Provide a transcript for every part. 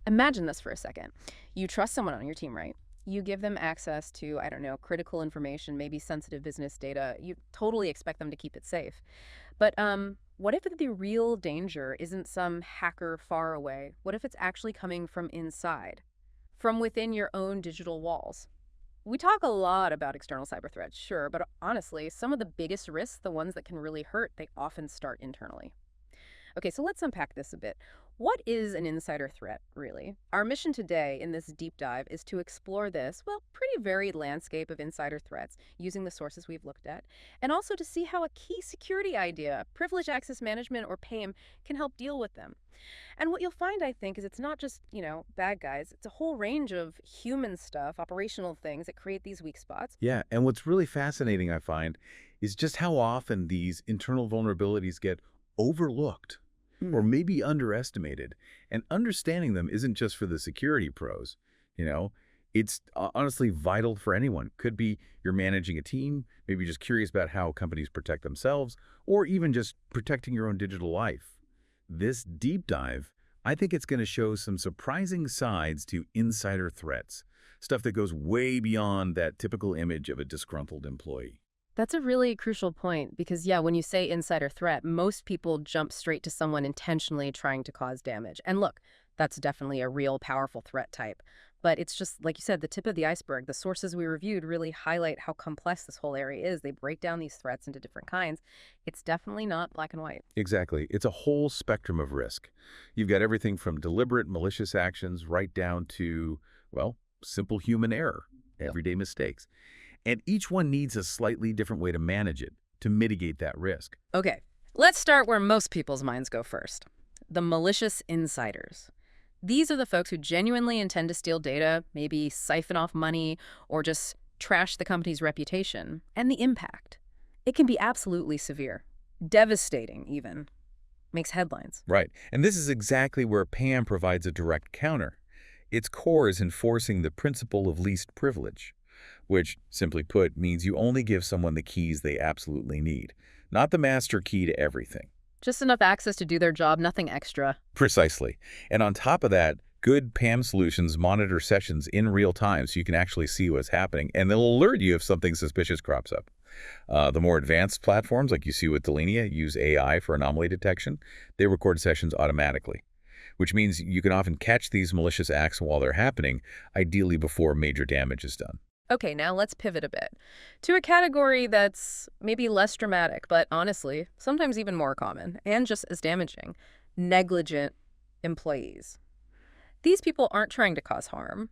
Imagine this for a second. You trust someone on your team, right? You give them access to, I don't know, critical information, maybe sensitive business data. You totally expect them to keep it safe. But what if the real danger isn't some hacker far away? What if it's actually coming from inside, from within your own digital walls? We talk a lot about external cyber threats, sure, but honestly, some of the biggest risks, the ones that can really hurt, they often start internally. Okay, so let's unpack this a bit. What is an insider threat, really? Our mission today in this deep dive is to explore this, well, pretty varied landscape of insider threats using the sources we've looked at, and also to see how a key security idea, privileged access management or PAM, can help deal with them. And what you'll find, I think, is it's not just, bad guys. It's a whole range of human stuff, operational things that create these weak spots. Yeah, and what's really fascinating, I find, is just how often these internal vulnerabilities get overlooked or maybe underestimated. And understanding them isn't just for the security pros, you know. It's honestly vital for anyone. Could be you're managing a team, maybe just curious about how companies protect themselves, or even just protecting your own digital life. This deep dive, I think it's going to show some surprising sides to insider threats, stuff that goes way beyond that typical image of a disgruntled employee. That's a really crucial point because, yeah, when you say insider threat, most people jump straight to someone intentionally trying to cause damage. And look, that's definitely a real powerful threat type. But it's just, like you said, the tip of the iceberg. The sources we reviewed really highlight how complex this whole area is. They break down these threats into different kinds. It's definitely not black and white. Exactly. It's a whole spectrum of risk. You've got everything from deliberate malicious actions right down to, well, simple human error, everyday mistakes. And each one needs a slightly different way to manage it, to mitigate that risk. Okay, let's start where most people's minds go first. The malicious insiders. These are the folks who genuinely intend to steal data, maybe siphon off money, or just trash the company's reputation. And the impact. It can be absolutely severe. Devastating, even. Makes headlines. Right. And this is exactly where PAM provides a direct counter. Its core is enforcing the principle of least privilege, which, simply put, means you only give someone the keys they absolutely need, not the master key to everything. Just enough access to do their job, nothing extra. Precisely. And on top of that, good PAM solutions monitor sessions in real time so you can actually see what's happening, and they'll alert you if something suspicious crops up. The more advanced platforms, like you see with Delinea, use AI for anomaly detection. They record sessions automatically, which means you can often catch these malicious acts while they're happening, ideally before major damage is done. Okay, now let's pivot a bit to a category that's maybe less dramatic, but honestly, sometimes even more common and just as damaging: negligent employees. These people aren't trying to cause harm,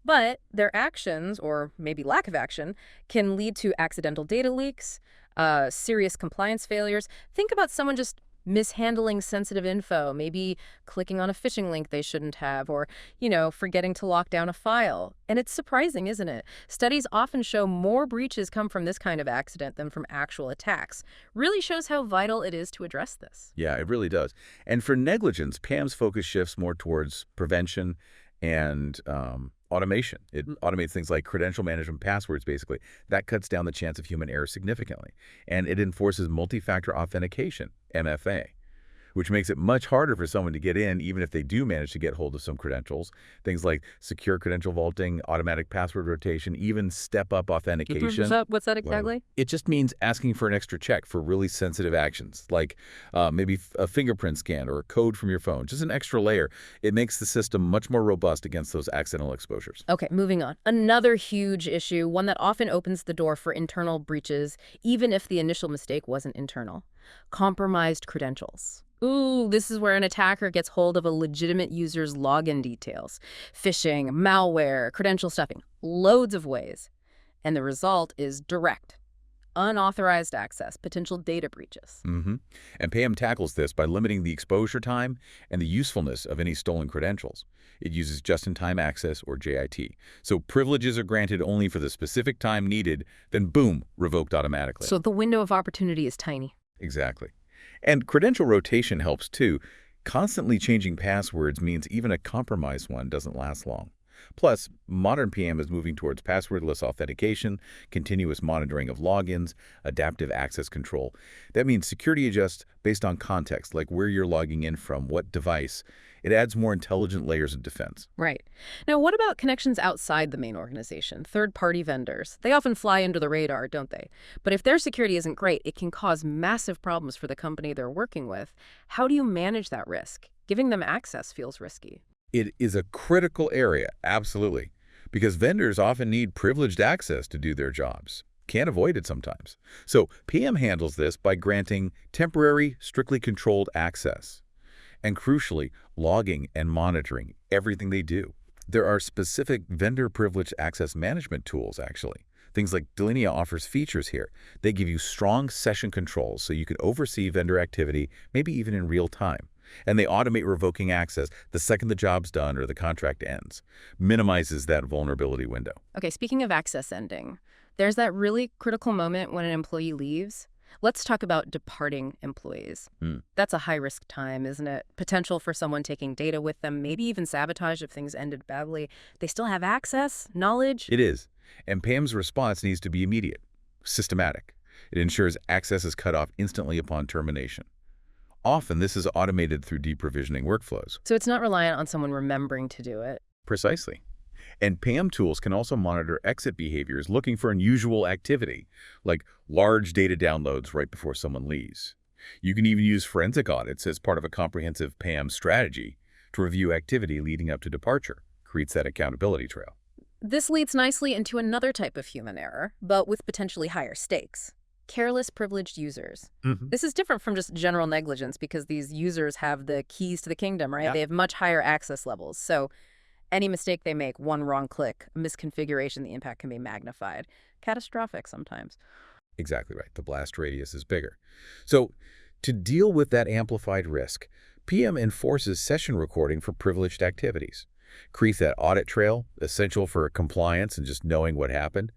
but their actions, or maybe lack of action, can lead to accidental data leaks, serious compliance failures. Think about someone just mishandling sensitive info, maybe clicking on a phishing link they shouldn't have, or, forgetting to lock down a file. And it's surprising, isn't it? Studies often show more breaches come from this kind of accident than from actual attacks. Really shows how vital it is to address this. Yeah, it really does. And for negligence, PAM's focus shifts more towards prevention and automation. It automates things like credential management passwords, basically. That cuts down the chance of human error significantly. And it enforces multi-factor authentication, MFA, which makes it much harder for someone to get in, even if they do manage to get hold of some credentials. Things like secure credential vaulting, automatic password rotation, even step-up authentication. What's that exactly? Well, it just means asking for an extra check for really sensitive actions, like maybe a fingerprint scan or a code from your phone, just an extra layer. It makes the system much more robust against those accidental exposures. Okay, moving on. Another huge issue, one that often opens the door for internal breaches, even if the initial mistake wasn't internal: compromised credentials. Ooh, this is where an attacker gets hold of a legitimate user's login details. Phishing, malware, credential stuffing, loads of ways. And the result is direct, unauthorized access, potential data breaches. And PAM tackles this by limiting the exposure time and the usefulness of any stolen credentials. It uses just-in-time access, or JIT. So privileges are granted only for the specific time needed, then boom, revoked automatically. So the window of opportunity is tiny. Exactly. And credential rotation helps too. Constantly changing passwords means even a compromised one doesn't last long. Plus, modern PM is moving towards passwordless authentication, continuous monitoring of logins, adaptive access control. That means security adjusts based on context, like where you're logging in from, what device. It adds more intelligent layers of defense. Right. Now, what about connections outside the main organization? Third-party vendors. They often fly under the radar, don't they? But if their security isn't great, it can cause massive problems for the company they're working with. How do you manage that risk? Giving them access feels risky. It is a critical area, absolutely, because vendors often need privileged access to do their jobs. Can't avoid it sometimes. So PM handles this by granting temporary, strictly controlled access. And crucially, logging and monitoring everything they do. There are specific vendor privileged access management tools, actually. Things like Delinea offers features here. They give you strong session controls so you can oversee vendor activity, maybe even in real time. And they automate revoking access the second the job's done or the contract ends. Minimizes that vulnerability window. Okay, speaking of access ending, there's that really critical moment when an employee leaves. Let's talk about departing employees. That's a high-risk time, isn't it? Potential for someone taking data with them, maybe even sabotage if things ended badly. They still have access, knowledge. It is. And PAM's response needs to be immediate, systematic. It ensures access is cut off instantly upon termination. Often, this is automated through deprovisioning workflows. So it's not reliant on someone remembering to do it. Precisely. And PAM tools can also monitor exit behaviors looking for unusual activity, like large data downloads right before someone leaves. You can even use forensic audits as part of a comprehensive PAM strategy to review activity leading up to departure. Creates that accountability trail. This leads nicely into another type of human error, but with potentially higher stakes. Careless privileged users. This is different from just general negligence because these users have the keys to the kingdom, right? Yeah. They have much higher access levels. So any mistake they make, one wrong click, a misconfiguration, the impact can be magnified. Catastrophic sometimes. Exactly right. The blast radius is bigger. So to deal with that amplified risk, PM enforces session recording for privileged activities. Creates that audit trail, essential for compliance and just knowing what happened.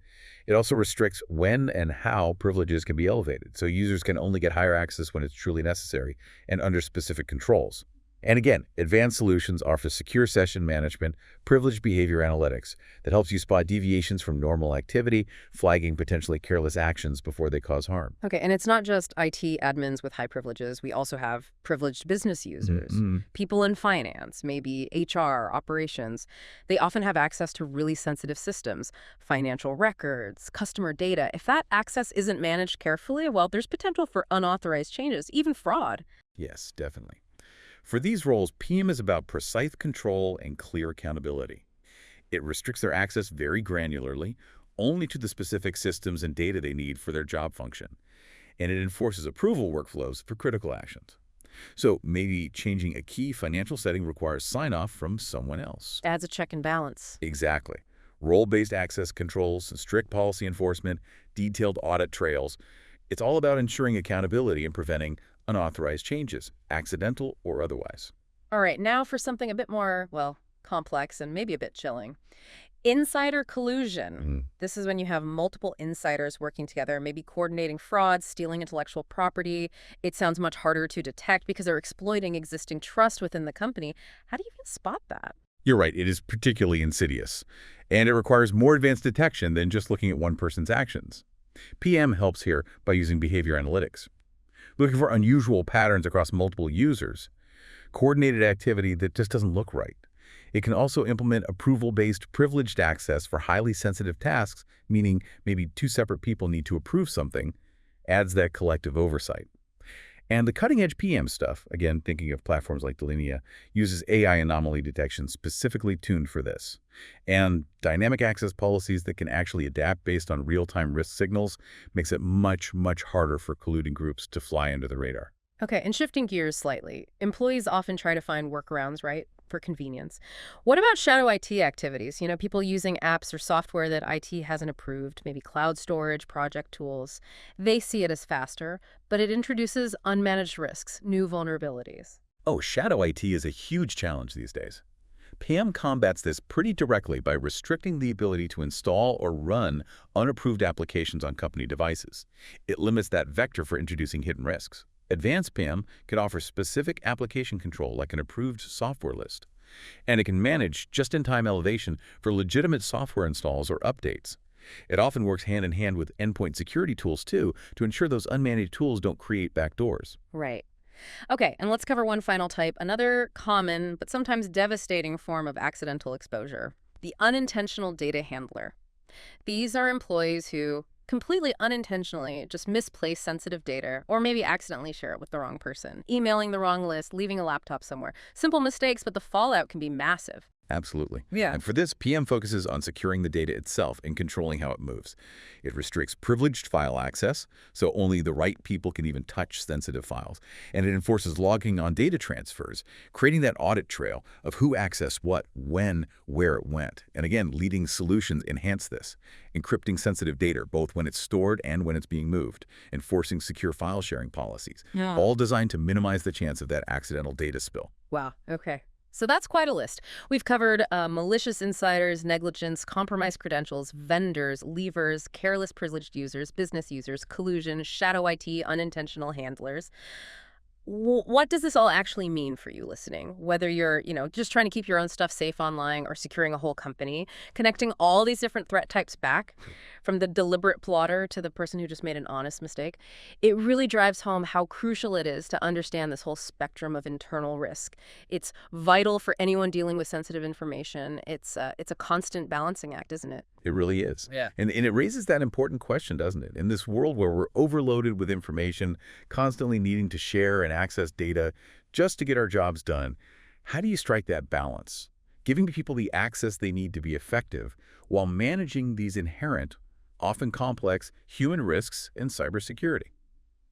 It also restricts when and how privileges can be elevated, so users can only get higher access when it's truly necessary and under specific controls. And again, advanced solutions offer secure session management, privileged behavior analytics that helps you spot deviations from normal activity, flagging potentially careless actions before they cause harm. Okay, and it's not just IT admins with high privileges. We also have privileged business users, people in finance, maybe HR, operations. They often have access to really sensitive systems, financial records, customer data. If that access isn't managed carefully, well, there's potential for unauthorized changes, even fraud. Yes, definitely. For these roles, PM is about precise control and clear accountability. It restricts their access very granularly, only to the specific systems and data they need for their job function. And it enforces approval workflows for critical actions. So maybe changing a key financial setting requires sign-off from someone else. Adds a check and balance. Exactly. Role-based access controls, strict policy enforcement, detailed audit trails. It's all about ensuring accountability and preventing unauthorized changes, accidental or otherwise. All right, now for something a bit more, well, complex and maybe a bit chilling. Insider collusion. This is when you have multiple insiders working together, maybe coordinating fraud, stealing intellectual property. It sounds much harder to detect because they're exploiting existing trust within the company. How do you even spot that? You're right, it is particularly insidious, and it requires more advanced detection than just looking at one person's actions. PM helps here by using behavior analytics. Looking for unusual patterns across multiple users, coordinated activity that just doesn't look right. It can also implement approval-based privileged access for highly sensitive tasks, meaning maybe two separate people need to approve something, adds that collective oversight. And the cutting-edge PM stuff, again, thinking of platforms like Delinea, uses AI anomaly detection specifically tuned for this. And dynamic access policies that can actually adapt based on real-time risk signals makes it much, much harder for colluding groups to fly under the radar. Okay, and shifting gears slightly, employees often try to find workarounds, right, for convenience. What about shadow IT activities? You know, people using apps or software that IT hasn't approved, maybe cloud storage, project tools. They see it as faster, but it introduces unmanaged risks, new vulnerabilities. Oh, shadow IT is a huge challenge these days. PAM combats this pretty directly by restricting the ability to install or run unapproved applications on company devices. It limits that vector for introducing hidden risks. Advanced PAM can offer specific application control like an approved software list. And it can manage just-in-time elevation for legitimate software installs or updates. It often works hand in hand with endpoint security tools, too, to ensure those unmanaged tools don't create backdoors. Right. Okay, and let's cover one final type, another common but sometimes devastating form of accidental exposure, the unintentional data handler. These are employees who completely unintentionally just misplace sensitive data or maybe accidentally share it with the wrong person, emailing the wrong list, leaving a laptop somewhere. Simple mistakes, but the fallout can be massive. Absolutely. Yeah. And for this, PM focuses on securing the data itself and controlling how it moves. It restricts privileged file access, so only the right people can even touch sensitive files. And it enforces logging on data transfers, creating that audit trail of who accessed what, when, where it went. And again, leading solutions enhance this, encrypting sensitive data both when it's stored and when it's being moved, enforcing secure file sharing policies, Yeah. all designed to minimize the chance of that accidental data spill. Wow. Okay. So that's quite a list. We've covered malicious insiders, negligence, compromised credentials, vendors, leavers, careless privileged users, business users, collusion, shadow IT, unintentional handlers. What does this all actually mean for you listening? Whether you're, just trying to keep your own stuff safe online or securing a whole company, connecting all these different threat types back, from the deliberate plotter to the person who just made an honest mistake, it really drives home how crucial it is to understand this whole spectrum of internal risk. It's vital for anyone dealing with sensitive information. It's a constant balancing act, isn't it? It really is. Yeah. And it raises that important question, doesn't it? In this world where we're overloaded with information, constantly needing to share and access data just to get our jobs done, how do you strike that balance? Giving people the access they need to be effective while managing these inherent, often complex, human risks in cybersecurity.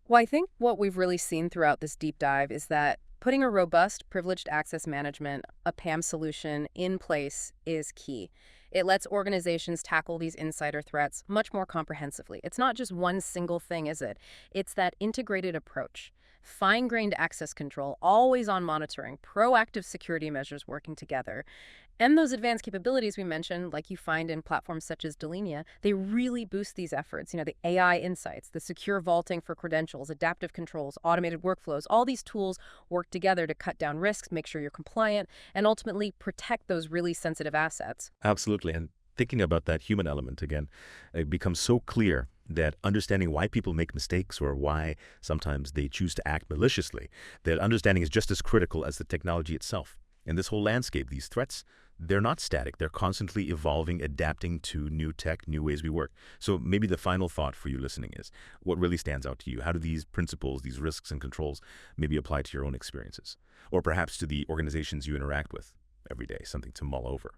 Well, I think what we've really seen throughout this deep dive is that putting a robust privileged access management, a PAM solution, in place is key. It lets organizations tackle these insider threats much more comprehensively. It's not just one single thing, is it? It's that integrated approach. Fine-grained access control, always-on monitoring, proactive security measures working together. And those advanced capabilities we mentioned, like you find in platforms such as Delinea, they really boost these efforts. The AI insights, the secure vaulting for credentials, adaptive controls, automated workflows, all these tools work together to cut down risks, make sure you're compliant, and ultimately protect those really sensitive assets. Absolutely. And thinking about that human element again, it becomes so clear that understanding why people make mistakes or why sometimes they choose to act maliciously, that understanding is just as critical as the technology itself. In this whole landscape, these threats, they're not static. They're constantly evolving, adapting to new tech, new ways we work. So maybe the final thought for you listening is, what really stands out to you? How do these principles, these risks and controls maybe apply to your own experiences? Or perhaps to the organizations you interact with every day, something to mull over?